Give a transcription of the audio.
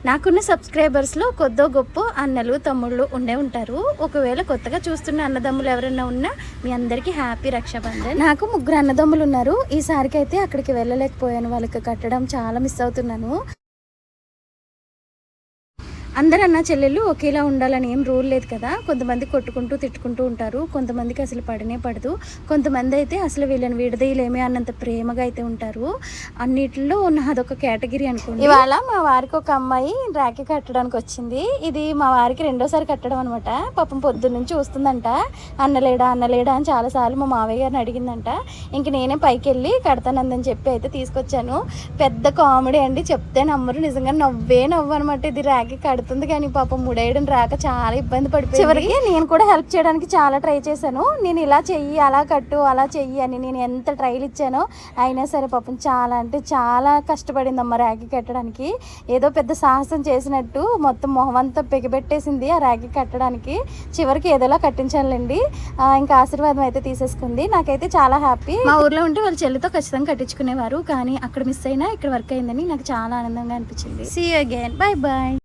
నాకున్న సబ్స్క్రైబర్స్లో కొద్దో గొప్ప అన్నలు తమ్ముళ్ళు ఉండే ఉంటారు. ఒకవేళ కొత్తగా చూస్తున్న అన్నదమ్ములు ఎవరైనా ఉన్నా మీ అందరికీ హ్యాపీ రక్షాబంధన్. నాకు 3 అన్నదమ్ములు ఉన్నారు. ఈసారికి అయితే అక్కడికి వెళ్ళలేకపోయాను. వాళ్ళకి కట్టడం చాలా మిస్ అవుతున్నాను. అందరు అన్న చెల్లెళ్ళు ఒకేలా ఉండాలని ఏం రూల్ లేదు కదా. కొంతమంది కొట్టుకుంటూ తిట్టుకుంటూ ఉంటారు, కొంతమందికి అసలు పడనే పడదు, కొంతమంది అయితే అసలు వీళ్ళని విడదీయలేమే అన్నంత ప్రేమగా అయితే ఉంటారు. అన్నిటిలో నాదొక కేటగిరీ అనుకోండి. ఇవాళ మా వారికి ఒక అమ్మాయి రాఖీ కట్టడానికి వచ్చింది. ఇది మా వారికి 2వ సారి కట్టడం అనమాట. పాపం పొద్దున్న నుంచి వస్తుందంట, అన్నలేడా అన్నలేడా అని చాలాసార్లు మా మావయ్య గారిని అడిగిందంట. ఇంక నేనే పైకి వెళ్ళి కడతానందని చెప్పి అయితే తీసుకొచ్చాను. పెద్ద కామెడీ అండి, చెప్తే నమ్మరు, నిజంగా నవ్వే నవ్వు అనమాట. ఇది రాఖీ కడుతుంది కానీ పాపం ముడేయడం రాక చాలా ఇబ్బంది పడిపోయింది. చివరికి నేను కూడా హెల్ప్ చేయడానికి చాలా ట్రై చేశాను. నేను ఇలా చెయ్యి, అలా కట్టు, అలా చెయ్యి అని నేను ఎంత ట్రైల్ ఇచ్చానో అయినా సరే పాపం చాలా అంటే చాలా కష్టపడిందమ్మ రాఖీ కట్టడానికి. ఏదో పెద్ద సాహసం చేసినట్టు మొత్తం మొహం అంతా పెగిపెట్టేసింది ఆ రాఖీ కట్టడానికి. చివరికి ఏదోలా కట్టించాలండి. ఇంకా ఆశీర్వాదం అయితే తీసేసుకుంది. నాకైతే చాలా హ్యాపీ. మా ఊర్లో ఉంటే వాళ్ళ చెల్లితో ఖచ్చితంగా కట్టించుకునేవారు, కానీ అక్కడ మిస్ అయినా ఇక్కడ వర్క్ అయిందని నాకు చాలా ఆనందంగా అనిపించింది. See you again, bye bye.